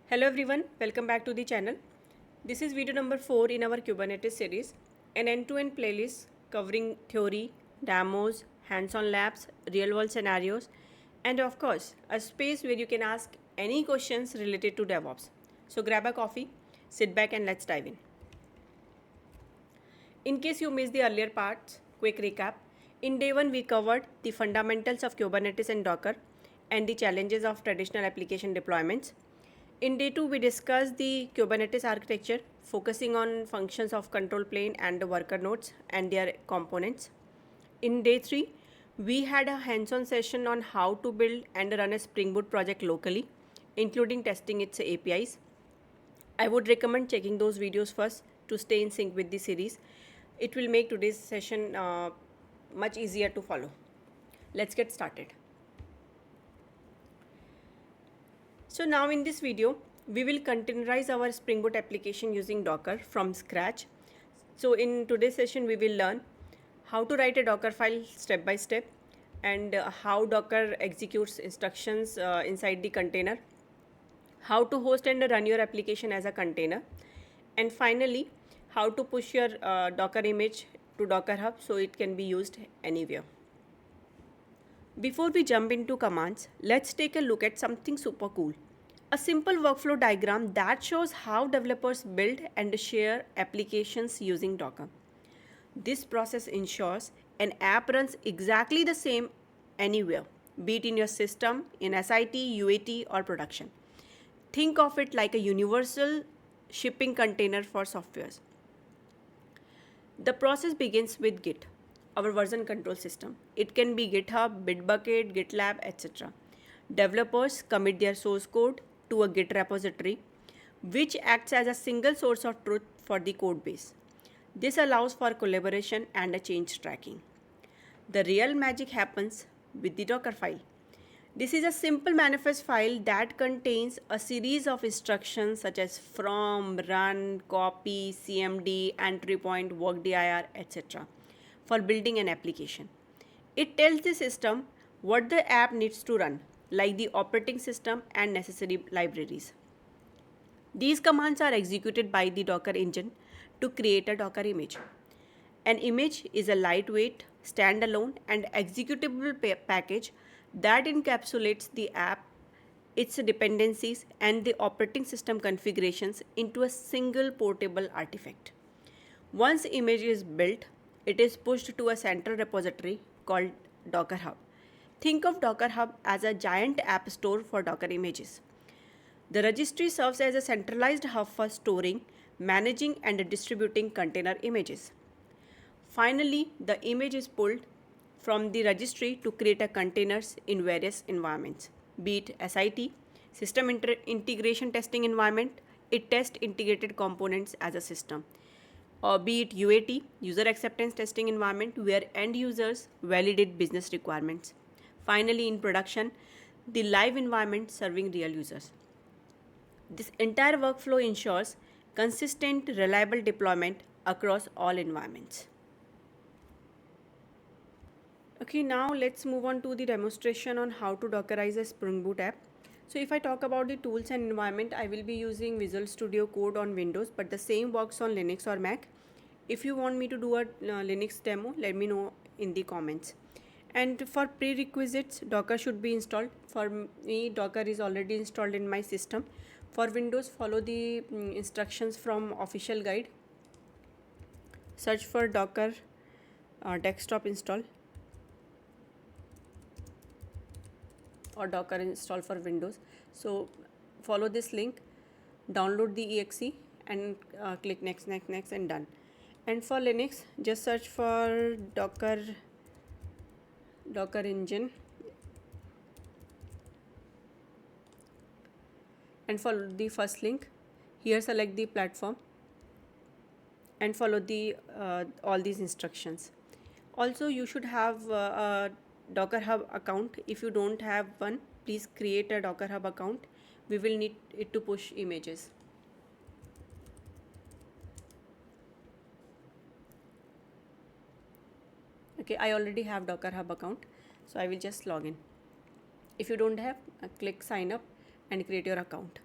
Hello everyone, welcome back to the channel. This is video number 4 in our Kubernetes series, an end-to-end playlist covering theory, demos, hands-on labs, real-world scenarios, and of course, a space where you can ask any questions related to DevOps. So grab a coffee, sit back and let's dive in. In case you missed the earlier parts, quick recap. In day 1, we covered the fundamentals of Kubernetes and Docker and the challenges of traditional application deployments. In day 2, we discussed the Kubernetes architecture, focusing on functions of control plane and the worker nodes and their components. In day 3, we had a hands-on session on how to build and run a Spring Boot project locally, including testing its APIs. I would recommend checking those videos first to stay in sync with the series. It will make today's session much easier to follow. Let's get started. So now in this video, we will containerize our Spring Boot application using Docker from scratch. So in today's session, we will learn how to write a Dockerfile step by step and how Docker executes instructions inside the container, how to host and run your application as a container, and finally, how to push your Docker image to DockerHub so it can be used anywhere. Before we jump into commands, let's take a look at something super cool. A simple workflow diagram that shows how developers build and share applications using Docker. This process ensures an app runs exactly the same anywhere, be it in your system, in SIT, UAT, or production. Think of it like a universal shipping container for softwares. The process begins with Git, our version control system. It can be GitHub, Bitbucket, GitLab, etc. Developers commit their source code to a Git repository, which acts as a single source of truth for the code base. This allows for collaboration and a change tracking. The real magic happens with the Dockerfile. This is a simple manifest file that contains a series of instructions such as from, run, copy, cmd, entry point, workdir, etc. for building an application. It tells the system what the app needs to run, like the operating system and necessary libraries. These commands are executed by the Docker engine to create a Docker image. An image is a lightweight, standalone, and executable package that encapsulates the app, its dependencies, and the operating system configurations into a single portable artifact. Once image is built, it is pushed to a central repository called DockerHub. Think of DockerHub as a giant app store for Docker images. The registry serves as a centralized hub for storing, managing, and distributing container images. Finally, the image is pulled from the registry to create a containers in various environments, be it SIT, System Integration Testing Environment, it tests integrated components as a system, or be it UAT, User Acceptance Testing Environment, where end users validate business requirements. Finally, in production, the live environment serving real users. This entire workflow ensures consistent, reliable deployment across all environments. Okay, now let's move on to the demonstration on how to Dockerize a Spring Boot app. So if I talk about the tools and environment, I will be using Visual Studio Code on Windows, but the same works on Linux or Mac. If you want me to do a Linux demo, let me know in the comments. And for prerequisites, Docker should be installed. For me, Docker is already installed in my system. For Windows, follow the instructions from official guide. Search for Docker desktop install or Docker install for Windows. So follow this link, download the exe and click next and done. And for Linux, just search for Docker engine and follow the first link. Here select the platform and follow the all these instructions. Also, you should have a DockerHub account. If you don't have one, please create a DockerHub account. We will need it to push images. Okay, I already have DockerHub account, so I will log in. If you don't have, click sign up and create your account.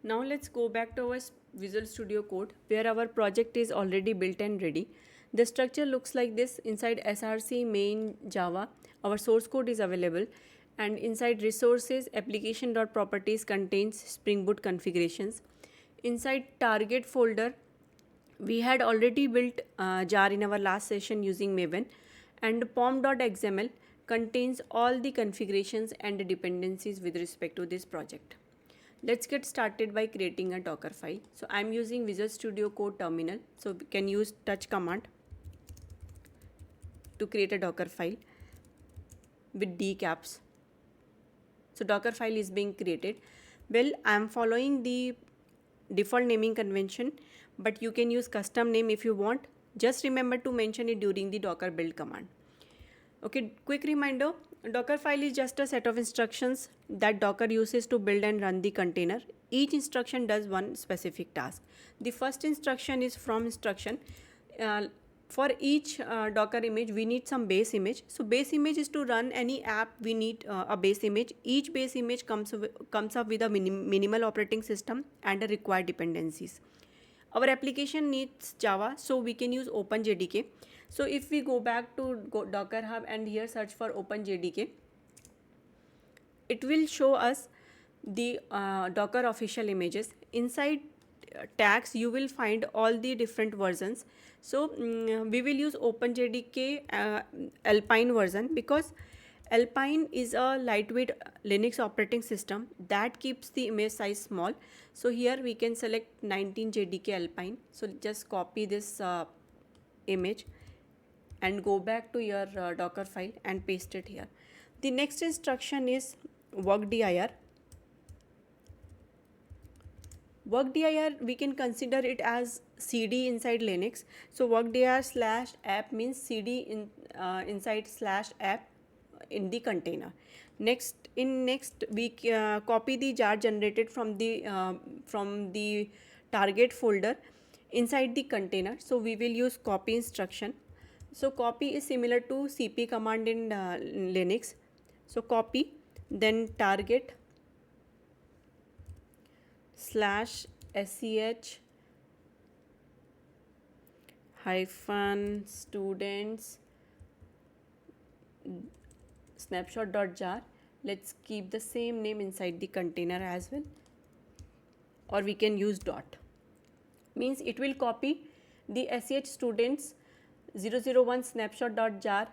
Now let's go back to our Visual Studio Code where our project is already built and ready. The structure looks like this. Inside src main Java, our source code is available, and inside resources application.properties contains Spring Boot configurations. Inside target folder, we had already built jar in our last session using Maven, and pom.xml contains all the configurations and dependencies with respect to this project. Let's get started by creating a Docker file. So I'm using Visual Studio Code terminal. So we can use touch command to create a Docker file with D caps. So Docker file is being created. Well, I'm following the default naming convention, but you can use custom name if you want. Just remember to mention it during the Docker build command. Okay, quick reminder, Dockerfile is just a set of instructions that Docker uses to build and run the container. Each instruction does one specific task. The first instruction is from instruction. For each Docker image, we need some base image. So base image is to run any app, we need a base image. Each base image comes up with a minimal operating system and a required dependencies. Our application needs Java, so we can use OpenJDK. So if we go back to DockerHub and here search for OpenJDK, it will show us the Docker official images. Inside tags, you will find all the different versions. So we will use OpenJDK Alpine version because Alpine is a lightweight Linux operating system that keeps the image size small. So here we can select 19 JDK Alpine. So just copy this image and go back to your Docker file and paste it here. The next instruction is workdir. Workdir, we can consider it as CD inside Linux. So workdir /app means CD inside /app in the container. Next we copy the jar generated from the target folder inside the container. So we will use copy instruction. So copy is similar to cp command in Linux. So copy, then target /sh hyphen students snapshot.jar. Let's keep the same name inside the container as well, or we can use dot. Means it will copy the sh students 001 snapshot.jar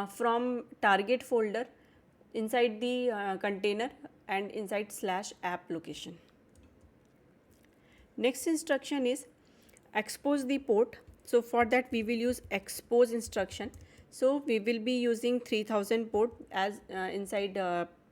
from target folder inside the container and inside /app location. Next instruction is expose the port. So for that we will use expose instruction. So we will be using 3000 port as inside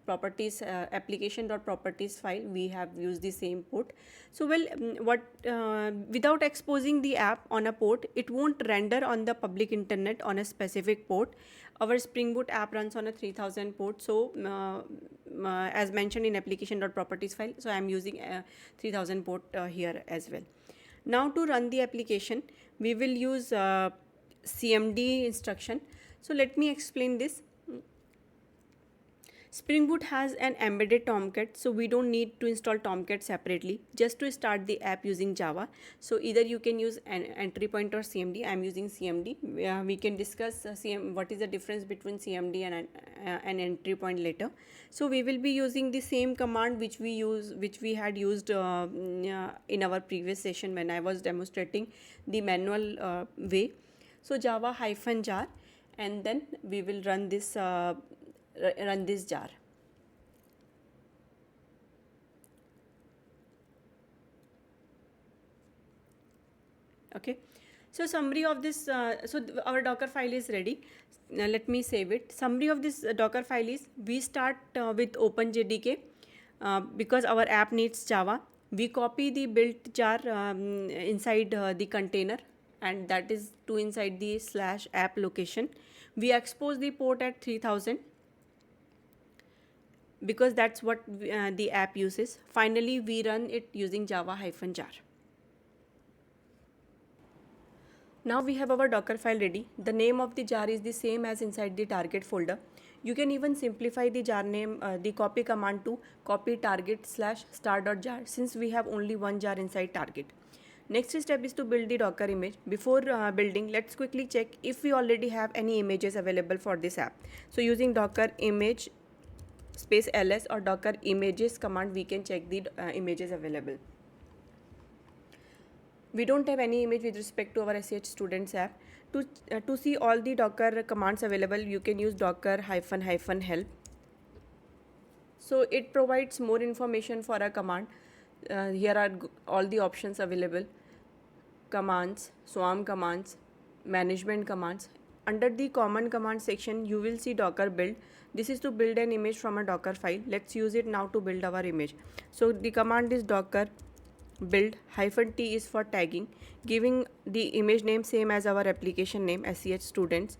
properties application.properties file. We have used the same port. So without exposing the app on a port, it won't render on the public internet on a specific port. Our Spring Boot app runs on a 3000 port. So as mentioned in application.properties file, so I am using 3000 port here as well. Now to run the application, we will use cmd instruction. So let me explain this. Spring Boot has an embedded Tomcat, so we don't need to install Tomcat separately just to start the app using Java. So either you can use an entry point or CMD. I'm using CMD. We can discuss what is the difference between CMD and an entry point later. So we will be using the same command which we had used in our previous session when I was demonstrating the manual way. So Java -jar, and then we will run this jar. Okay, so summary of this, our Docker file is ready. Now let me save it. Summary of this Docker file is, we start with OpenJDK because our app needs Java. We copy the built jar inside the container, and that is to inside the /app location. We expose the port at 3000 because that's what the app uses. Finally, we run it using Java -jar. Now we have our Docker file ready. The name of the jar is the same as inside the target folder. You can even simplify the jar name, the copy command to copy target / star.jar, since we have only one jar inside target. Next step is to build the Docker image. Before building, let's quickly check if we already have any images available for this app. So using docker image space ls or docker images command, we can check the images available. We don't have any image with respect to our SH students app. To see all the docker commands available, you can use docker --help. So it provides more information for a command. Here are all the options available: commands, swarm commands, management commands. Under the common command section, you will see docker build. This is to build an image from a docker file. Let's use it now to build our image. So the command is docker build -t is for tagging, giving the image name same as our application name, SCH students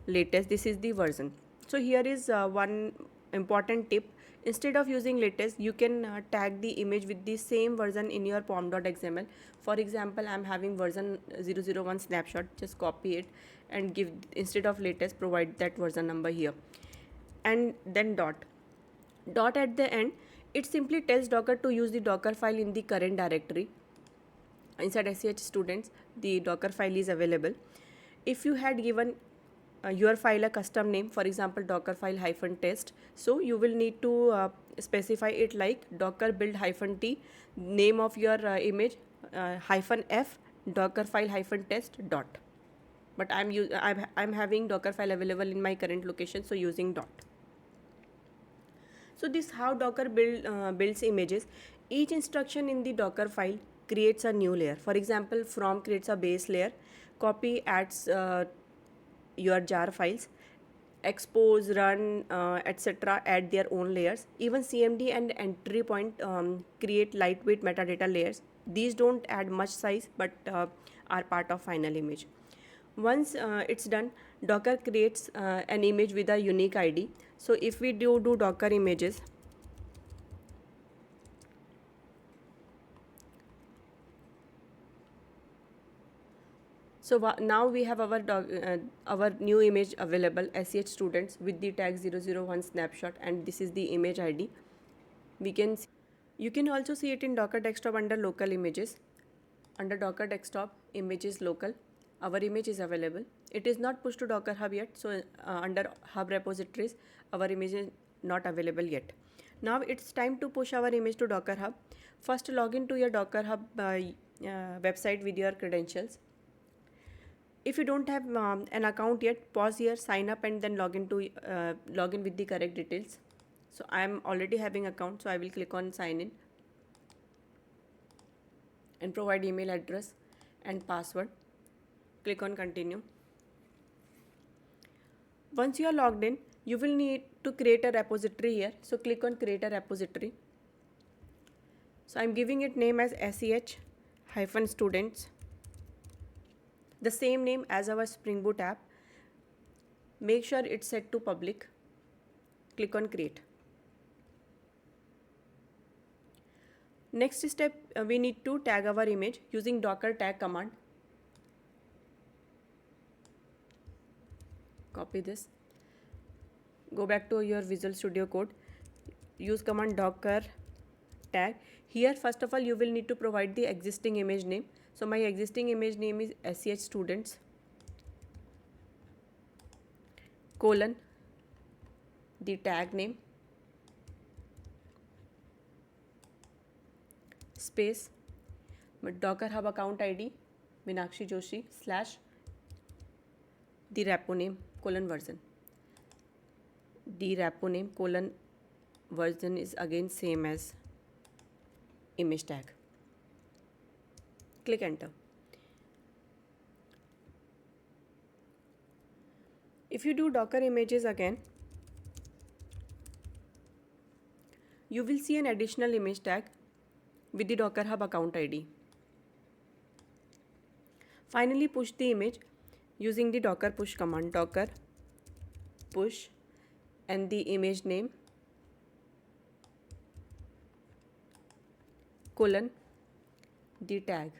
latest. This is the version. So here is one important tip. Instead of using latest, you can tag the image with the same version in your pom.xml. For example, I'm having version 001 snapshot. Just copy it and give, instead of latest, provide that version number here. And then dot at the end, it simply tells Docker to use the Dockerfile in the current directory. Inside SCH students, the Dockerfile is available. If you had given your file a custom name, for example Dockerfile -test, so you will need to specify it like docker build -t, name of your image -f Dockerfile -test dot. But I'm having Dockerfile available in my current location, so using dot. So this how Docker builds images. Each instruction in the Docker file creates a new layer. For example, from creates a base layer, copy adds your jar files, expose, run, etc. add their own layers. Even CMD and entry point create lightweight metadata layers. These don't add much size, but are part of final image. Once it's done, Docker creates an image with a unique ID. So if we do Docker images, so now we have our new image available, SCH students, with the tag 001 snapshot, and this is the image ID. You can also see it in Docker desktop under local images. Under Docker desktop, images local, our image is available. It is not pushed to DockerHub yet, so under hub repositories, our image is not available yet. Now it's time to push our image to DockerHub. First, log into your DockerHub website with your credentials. If you don't have an account yet, pause here, sign up, and then log in with the correct details. So I am already having account, so I will click on sign in and provide email address and password. Click on continue. Once you are logged in, you will need to create a repository here. So click on create a repository. So I'm giving it name as SCH-students, the same name as our Spring Boot app. Make sure it's set to public. Click on create. Next step, we need to tag our image using docker tag command. Copy this. Go back to your Visual Studio Code. Use command docker tag. Here, first of all, you will need to provide the existing image name. So my existing image name is SCH students colon the tag name space DockerHub account ID Meenakshi Joshi / the repo name colon version. The repo name colon version is again same as image tag. Click enter. If you do Docker images again, you will see an additional image tag with the DockerHub account ID. Finally, push the image using the docker push command. Docker push and the image name colon the tag.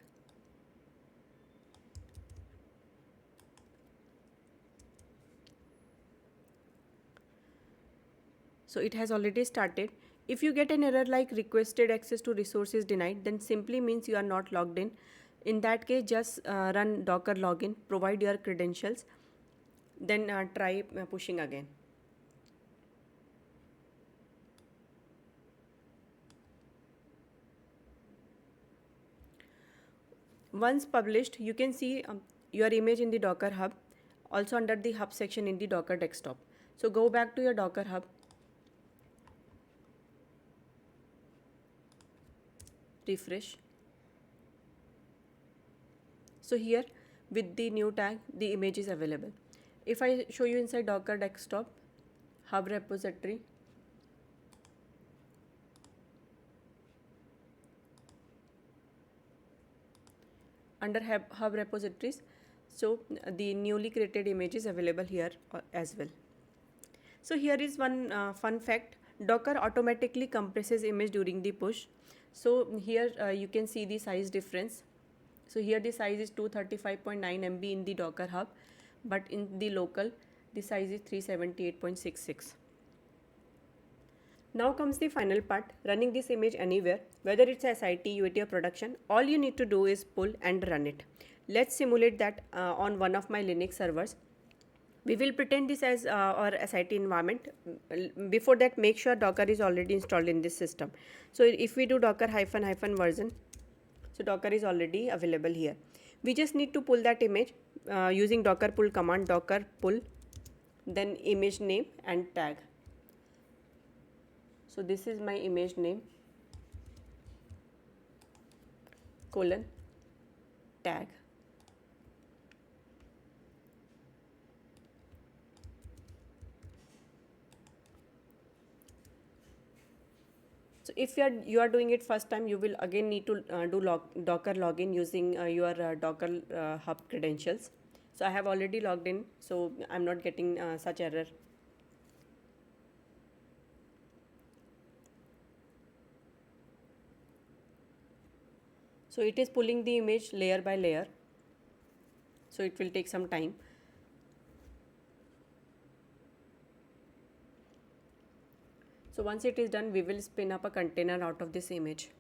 So it has already started. If you get an error like requested access to resources denied, then simply means you are not logged in. In that case, just run docker login, provide your credentials, then try pushing again. Once published, you can see your image in the Docker Hub, also under the Hub section in the Docker desktop. So go back to your Docker Hub, refresh. So here with the new tag, the image is available. If I show you inside Docker desktop, Hub repository, under Hub repositories, so the newly created image is available here as well. So here is one fun fact. Docker automatically compresses image during the push. So here you can see the size difference. So here the size is 235.9 MB in the Docker Hub, but in the local the size is 378.66. Now comes the final part, running this image anywhere, whether it's SIT, UAT or production, all you need to do is pull and run it. Let's simulate that on one of my Linux servers. We will pretend this as our SIT environment. Before that, make sure Docker is already installed in this system. So if we do docker -- version, so Docker is already available here. We just need to pull that image using docker pull command, docker pull, then image name and tag. So this is my image name, colon, tag. So if you are doing it first time, you will again need to do Docker login using your Docker Hub credentials. So I have already logged in, so I'm not getting such error. So it is pulling the image layer by layer. So it will take some time. So once it is done, we will spin up a container out of this image.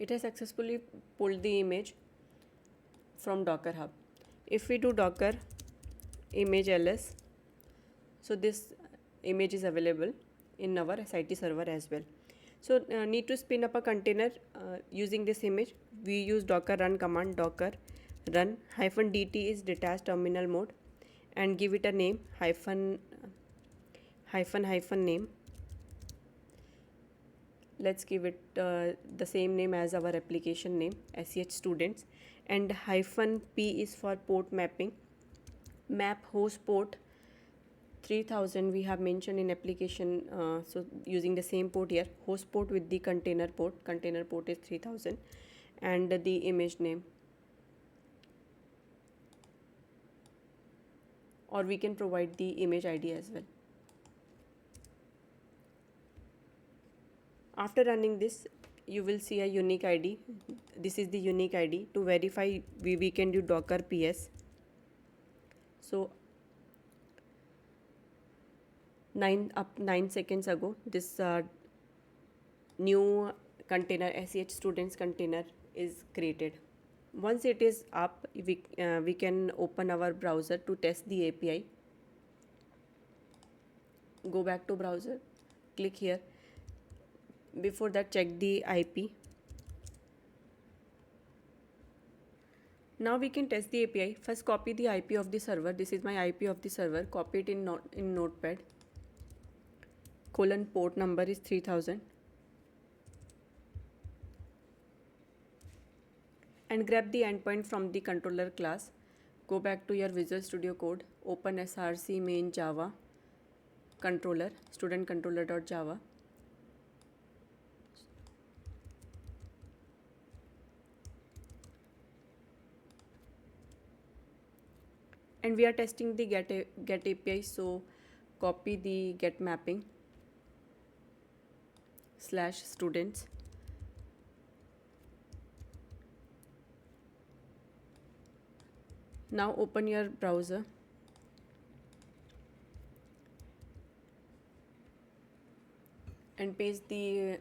It has successfully pulled the image from Docker Hub. If we do docker image ls, so this image is available in our SIT server as well. So need to spin up a container using this image. We use docker run command, docker run -dt is detached terminal mode, and give it a name hyphen name. Let's give it the same name as our application name, sh students, and -p is for port mapping. Map host port 3000 we have mentioned in application, so using the same port here, host port with the container port is 3000, and the image name, or we can provide the image ID as well. After running this, you will see a unique ID. This is the unique ID. To verify, we can do docker ps. So 9 seconds ago, this new container, sh students container, is created. Once it is up, we can open our browser to test the API. Go back to browser, click here. Before that, check the IP. Now we can test the API. First, copy the IP of the server. This is my IP of the server. Copy it in Notepad. Port number is 3000. And grab the endpoint from the controller class. Go back to your Visual Studio Code. Open src main java controller, student controller.java. And we are testing the get API, so copy the get mapping slash students. Now open your browser and paste the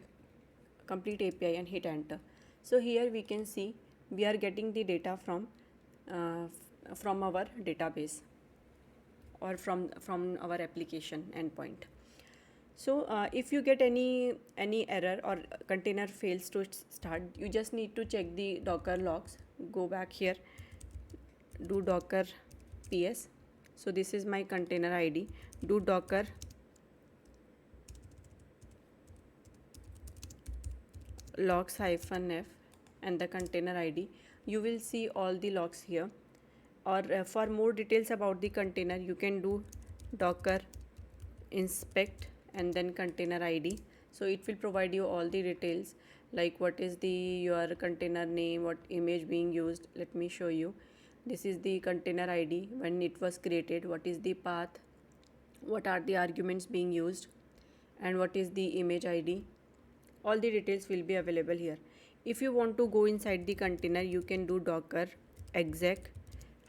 complete API and hit enter. So here we can see we are getting the data from our database or from our application endpoint. So if you get any error or container fails to start, you just need to check the Docker logs. Go back here, do Docker PS. So this is my container ID. Do Docker logs -f and the container ID. You will see all the logs here. Or for more details about the container, you can do Docker inspect and then container ID. So it will provide you all the details, like what is the your container name, what image being used. Let me show you. This is the container ID, when it was created, what is the path, what are the arguments being used, and what is the image ID. All the details will be available here. If you want to go inside the container, you can do Docker exec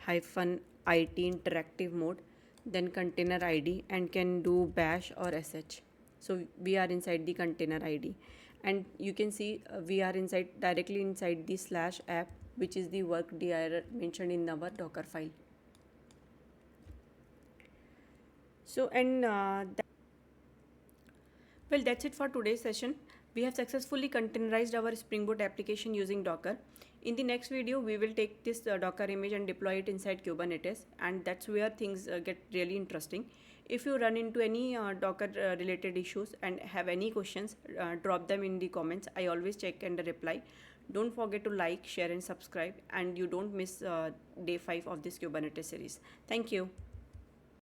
-it interactive mode, then container ID, and can do bash or sh. So we are inside the container ID, and you can see we are directly inside the /app, which is the work dir mentioned in our Docker file. So well, that's it for today's session. We have successfully containerized our Spring Boot application using Docker. In the next video, we will take this Docker image and deploy it inside Kubernetes, and that's where things get really interesting. If you run into any Docker related issues and have any questions, drop them in the comments. I always check and reply. Don't forget to like, share, and subscribe, and you don't miss day 5 of this Kubernetes series. Thank you.